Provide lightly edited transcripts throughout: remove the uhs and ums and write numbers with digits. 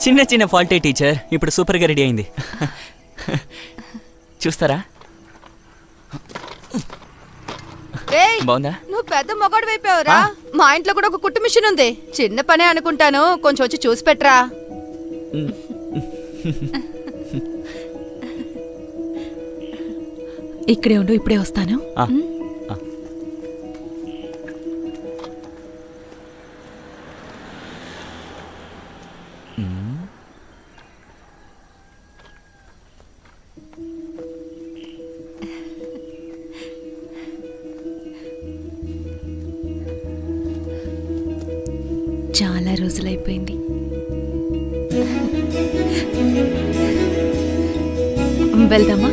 చిన్న చిన్న ఫాల్టే టీచర్, ఇప్పుడు సూపర్గా రెడీ అయింది. చూస్తారా? బాగుందా? నువ్వు పెద్ద మొగాడు వైపోయావురా. మా ఇంట్లో కూడా ఒక కుట్టు మిషన్ ఉంది. చిన్న పనే అనుకుంటాను, కొంచెం వచ్చి చూసి పెట్టరా. ఇక్కడే ఉండు, ఇప్పుడే వస్తాను. చాలా రోజులైపోయింది. వెళ్దామా?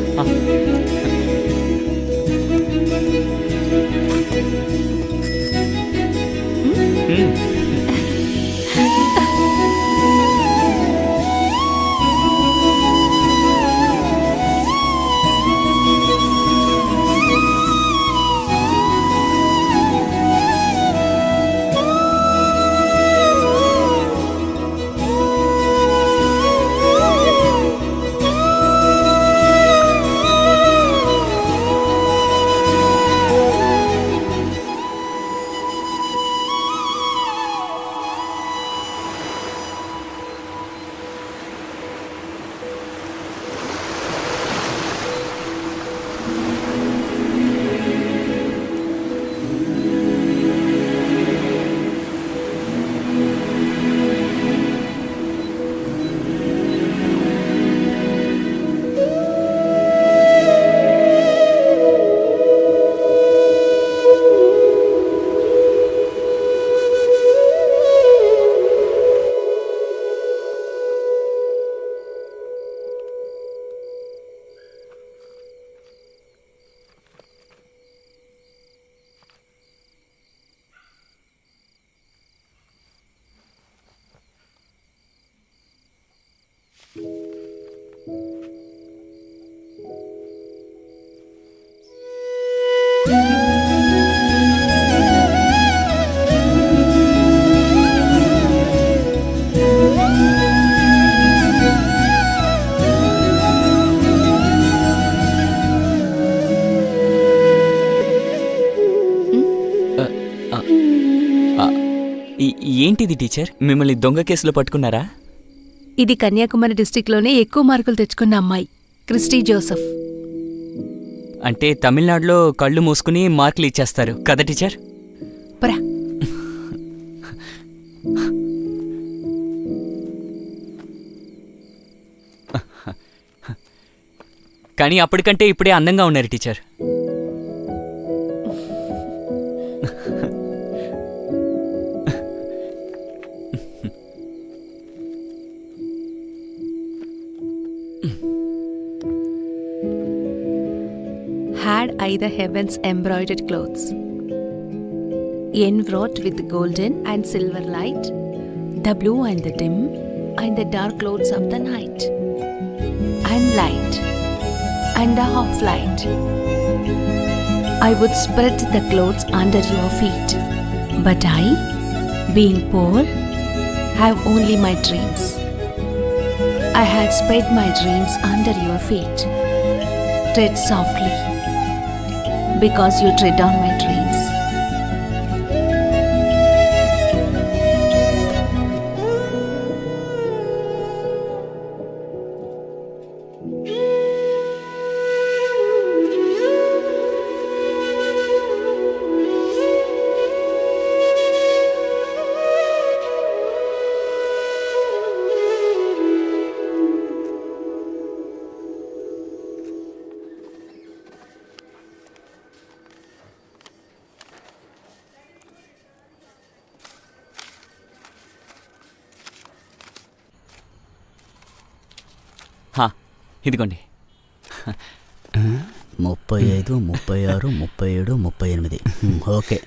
ఏంటిది టీచర్, మిమ్మల్ని దొంగ కేసులో పట్టుకున్నారా? ఇది కన్యాకుమారి డిస్టిక్లోనే ఎక్కువ మార్కులు తెచ్చుకున్న అమ్మాయి, క్రిస్టీ జోసెఫ్. అంటే తమిళనాడులో కళ్ళు మూసుకుని మార్కులు ఇచ్చేస్తారు కదా టీచర్? పరా. కానీ అప్పటికంటే ఇప్పుడే అందంగా ఉన్నారు teacher. Had I the heavens embroidered clothes, enwrought with golden and silver light, the blue and the dim and the dark clouds of the night, and light and the half light, I would spread the clothes under your feet. But I, being poor, have only my dreams. I had spread my dreams under your feet. Tread softly, because you tread on my dreams. ఇదిగోండి. 35, 36, 37, 38. Okay,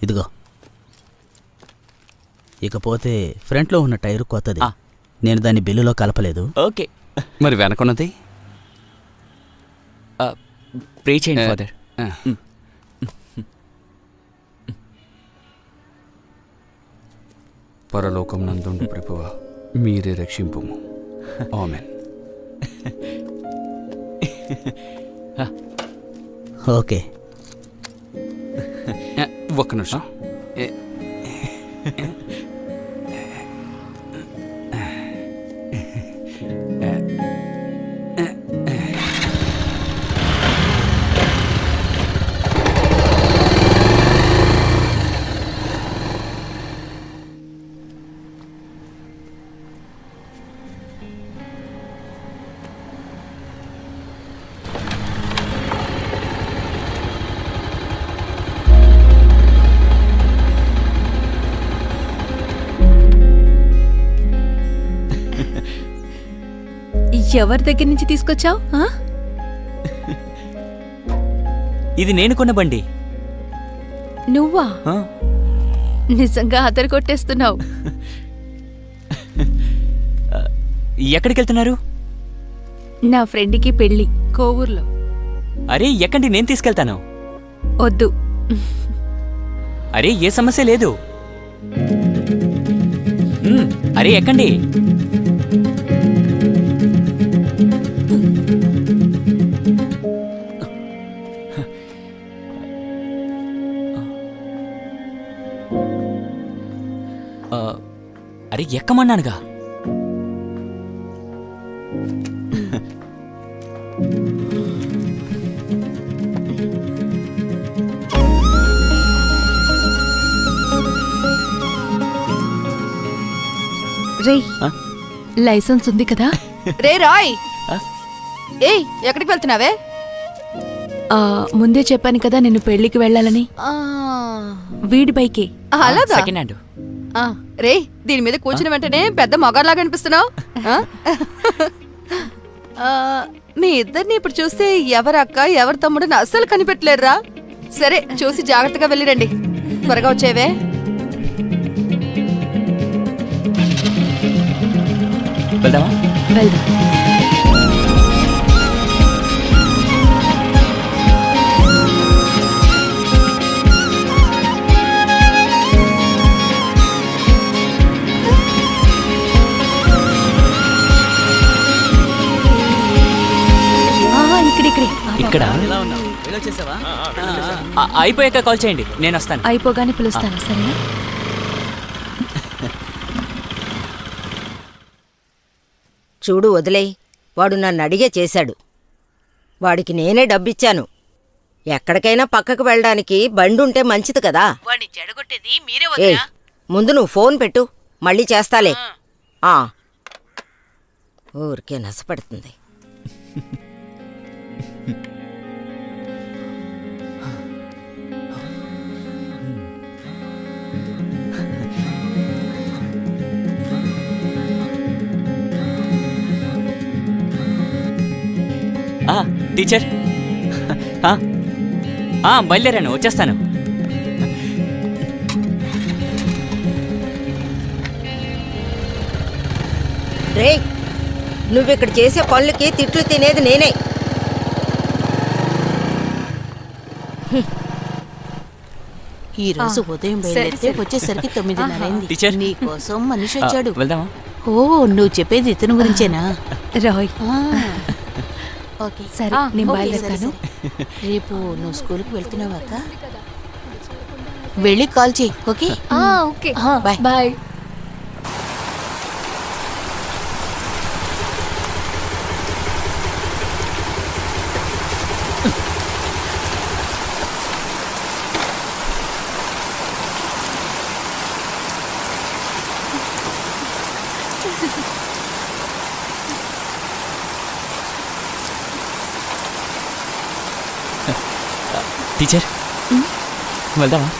ఇదిగో. ఇకపోతే ఫ్రంట్లో ఉన్న tyre కొత్తది. నేను దాన్ని బిల్లులో కలపలేదు. Okay. మరి వెనకున్నది ప్రే చేయండి ఫాదర్. పరలోకం నందుండు ప్రభువ మీరే రక్షింపుము. ఆమేన్. ఓకే. ఒక్క నిమిషం. ఎవరి దగ్గర నుంచి తీసుకొచ్చావు? ఇది నేను కొన్న బండి. నువ్వా? ఆ, నిజంగా అదరు కొట్టేస్తున్నావు. ఎక్కడికి వెళ్తున్నారు? నా ఫ్రెండ్కి పెళ్లి కోవూర్లో. అరే ఎక్కండి, నేను తీసుకెళ్తాను. వద్దు. అరే ఏ సమస్య లేదు. అరే ఎక్కండి. అరే ఎక్కమన్నానుగా. రేయ్, లైసెన్స్ ఉంది కదా? రే రాయ్, ఆ? ఏయ్ ఎక్కడికి వెళ్తున్నావే? ముందే చెప్పాను కదా నేను పెళ్లికి వెళ్ళాలని. ఆ, వీడి బైకే. అలాగా? Second hand. ఆ, రే దీని మీద కూర్చున్న వెంటనే పెద్ద మగాళ్ళలాగా అనిపిస్తున్నావు. మీ ఇద్దరిని ఇప్పుడు చూస్తే ఎవరు అక్క ఎవరు తమ్ముడు అస్సలు కనిపెట్టలేరురా. సరే చూసి జాగ్రత్తగా వెళ్ళిరండి. త్వరగా వచ్చేవే. వెళ్దామా? వెళ్దాం. ఇక్కడ అయిపోయాక కాల్ చేయండి, నేను వస్తాను. అయిపోగానే పిలుస్తాను, సరేనా? చూడు వదిలేయ్, వాడు నన్ను అడిగే చేశాడు. వాడికి నేనే డబ్బిచ్చాను. ఎక్కడికైనా పక్కకు వెళ్ళడానికి బండుంటే మంచిది కదా. ఏయ్, ముందు నువ్వు ఫోన్ పెట్టు, మళ్ళీ చేస్తాలే. ఊరికే నసపడుతుంది. టీచర్ బయలుదేరాను, వచ్చేస్తాను. రే, నువ్విక్కడ చేసే పనులకి తిట్లు తినేది నేనే. ఈ రోజు ఉదయం బయలుదేరితే వచ్చేసరికి 9:30 టీచర్, నీ కోసం మనిషి వచ్చాడు. వెళ్దామా? ఓ, నువ్వు చెప్పేది ఇతను గురించేనా? రాయ్, ఓకే సరే నేను బయలుదేరుతాను. రేపు నువ్వు స్కూల్కి వెళ్తున్నావా అక్క? వెళ్ళి కాల్ చేయి. Okay okay, bye bye. Teacher, వెళ్దామా?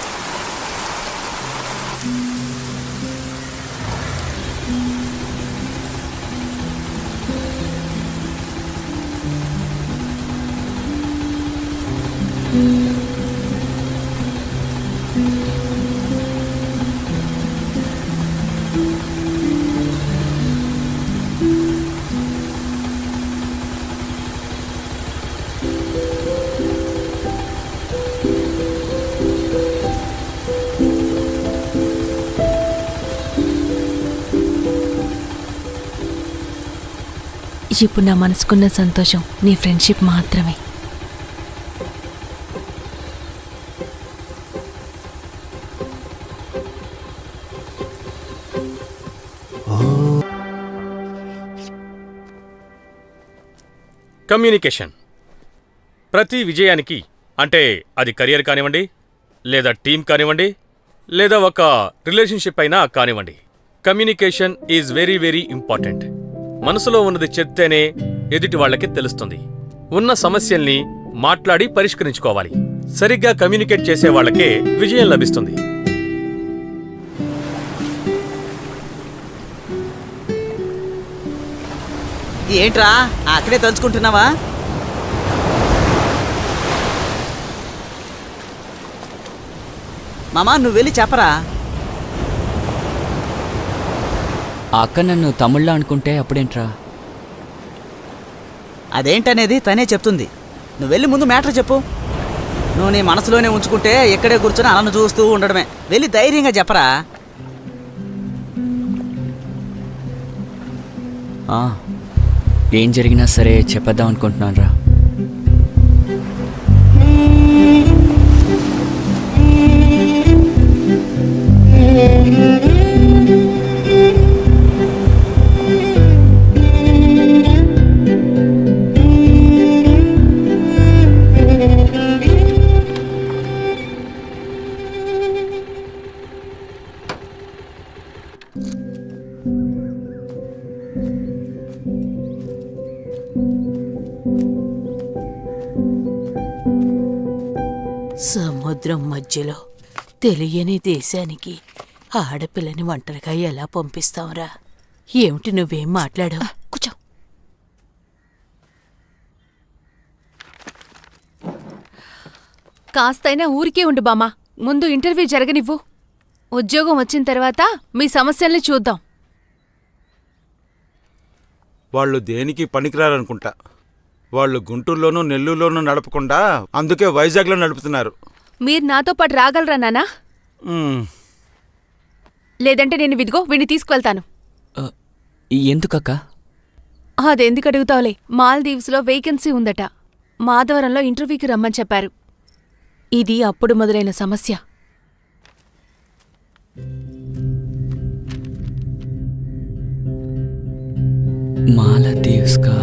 ఇప్పుడు నా మనసుకున్న సంతోషం నీ ఫ్రెండ్షిప్ మాత్రమే. కమ్యూనికేషన్ ప్రతి విజయానికి, అంటే అది కెరియర్ కానివ్వండి, లేదా టీం కానివ్వండి, లేదా ఒక రిలేషన్షిప్ అయినా కానివ్వండి, communication is very very important. మనసులో ఉన్నది చెప్తేనే ఎదుటి వాళ్ళకి తెలుస్తుంది. ఉన్న సమస్యల్ని మాట్లాడి పరిష్కరించుకోవాలి. సరిగ్గా కమ్యూనికేట్ చేసే వాళ్ళకే విజయం లభిస్తుంది. ఏంట్రా అక్కడే తలుచుకుంటున్నావా? మామా నువ్వు వెళ్ళి చెప్పరా. ఆ అక్క నన్ను తమ్ముళ్ళ అనుకుంటే అప్పుడేంట్రా? అదేంటనేది తనే చెప్తుంది. నువ్వు వెళ్ళి ముందు మ్యాటర్ చెప్పు. నువ్వు నీ మనసులోనే ఉంచుకుంటే ఇక్కడే కూర్చొని అలను చూస్తూ ఉండడమే. వెళ్ళి ధైర్యంగా చెప్పరా. ఏం జరిగినా సరే చెప్పేద్దాం అనుకుంటున్నాను రా. సముద్రం మధ్యలో తెలియని దేశానికి ఆడపిల్లని ఒంటరిగా ఎలా పంపిస్తావురా? ఏమిటి నువ్వేం మాట్లాడావు? కూర్చో. కాస్తైనా ఊరికే ఉండు బామ్మ. ముందు ఇంటర్వ్యూ జరగనివ్వు. ఉద్యోగం వచ్చిన తర్వాత మీ సమస్యల్ని చూద్దాం. వాళ్ళు దేనికి పనికిరారనుకుంటా. వాళ్ళు గుంటూరులోనూ నెల్లూరులోనూ నడపకుండా అందుకే వైజాగ్లో నడుపుతున్నారు. మీరు నాతో పాటు రాగలరా నాన్నా? లేదంటే నేను విదిగో వీడిని తీసుకువెళ్తాను. ఎందుకక్క? అదెందుకు అడుగుతావులే. మాల్దీవ్స్లో వేకెన్సీ ఉందట. మాధవరంలో ఇంటర్వ్యూకి రమ్మని చెప్పారు. ఇది అప్పుడు మొదలైన సమస్య. మాలదీవ్స్కా?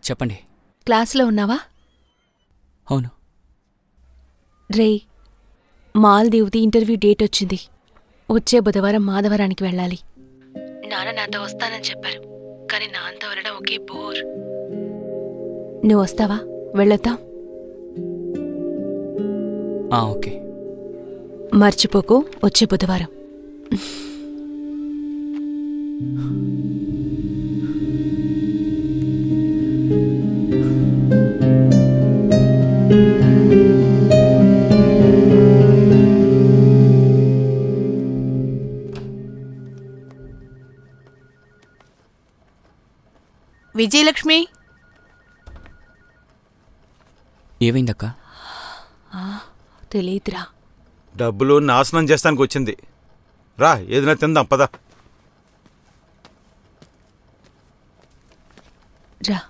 చెప్పండి. క్లాస్లో ఉన్నావా? అవును. రే, మాల్దీవ్ది ఇంటర్వ్యూ డేట్ వచ్చింది. వచ్చే బుధవారం మాధవరానికి వెళ్ళాలి. నాన్న నాతో వస్తానని చెప్పారు, కానీ నాన్నతో వెళ్ళడం ఒకే బోర్. నువ్వు వస్తావా? వెళ్ళొద్దాం. ఓకే. మర్చిపోకు, వచ్చే బుధవారం. విజయలక్ష్మి, ఏమైందక్క? తెలీదురా. డబ్బులు నాశనం చేస్తానికి వచ్చింది. రా ఏదైనా తిందాం పద. రా.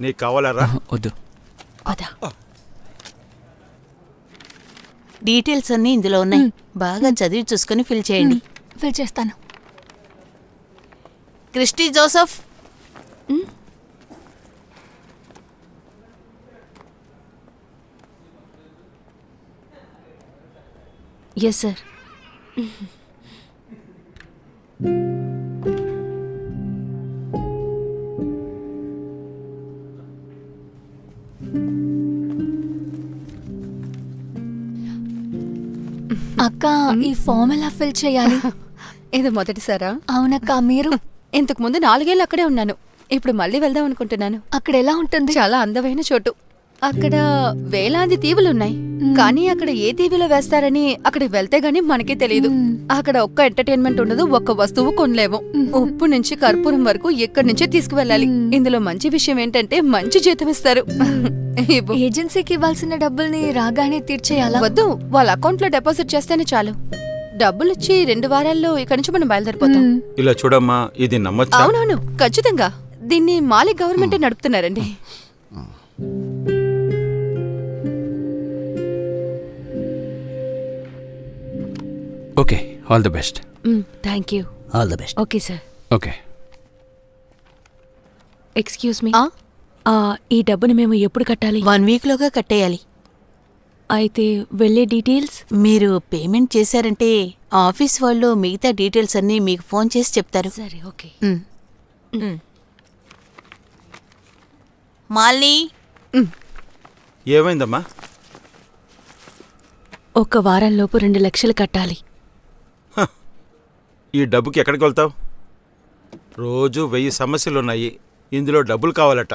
నీకు కావాలరా? వద్దు. డీటెయిల్స్ అన్నీ ఇందులో ఉన్నాయి. బాగా చదివి చూసుకుని ఫిల్ చేయండి. ఫిల్ చేస్తాను. Christy Joseph, yes sir. అక్క ఈ ఫామ్ ఎలా ఫిల్ చేయాలి? ఇది మొదటిసారా? అవునక్క. మీరు? ఇంతకు ముందు 4 ఏళ్ళు అక్కడే ఉన్నాను. ఇప్పుడు మళ్ళీ వెళ్దాం అనుకుంటున్నాను. అక్కడ ఎలా ఉంటుంది? చాలా అందమైన చోటు. అక్కడ వేలాది దీవులున్నాయి. కానీ అక్కడ ఏ దీవిలో వేస్తారని అక్కడికి వెళ్తే గానీ మనకే తెలియదు. అక్కడ ఒక్క ఎంటర్టైన్మెంట్ ఉండదు, ఒక్క వస్తువు కొనలేము. ఉప్పు నుంచి కర్పూరం వరకు ఇక్కడి నుంచే తీసుకువెళ్ళాలి. ఇందులో మంచి విషయం ఏంటంటే మంచి జీతం ఇస్తారు. ఏజెన్సీకి ఇవ్వాల్సిన డబ్బుల్ని రాగానే తీర్చేయాలా? వద్దు, వాళ్ళ అకౌంట్ లో డిపాజిట్ చేస్తేనే చాలు. డబ్బులిచ్చి 2 వారాల్లో ఇక్కడి నుంచి మనం బయలుదేరిపోతాం. ఇలా చూడమ్మా, ఇది నమ్మచ్చా? అవునవును, ఖచ్చితంగా. దీన్ని మాలి గవర్నమెంటే నడుపుతున్నారండి. Okay, all the best. Thank you. All the best. Okay sir. Okay. Excuse me, ఆ? ఈ డబ్బుని మేము ఎప్పుడు కట్టాలి? 1 వీక్లోగా కట్టేయాలి. అయితే వెళ్ళే డీటెయిల్స్? మీరు పేమెంట్ చేశారంటే ఆఫీస్ వాళ్ళు మిగతా డీటెయిల్స్ అన్నీ మీకు ఫోన్ చేసి చెప్తారు. సరే, ఓకే. మాలిని, ఏమైందమ్మా? 1 వారంలోపు 2 లక్షలు కట్టాలి. ఈ డబ్బుకి ఎక్కడికి వెళ్తావు? రోజు 1000 సమస్యలున్నాయి, ఇందులో డబ్బులు కావాలట.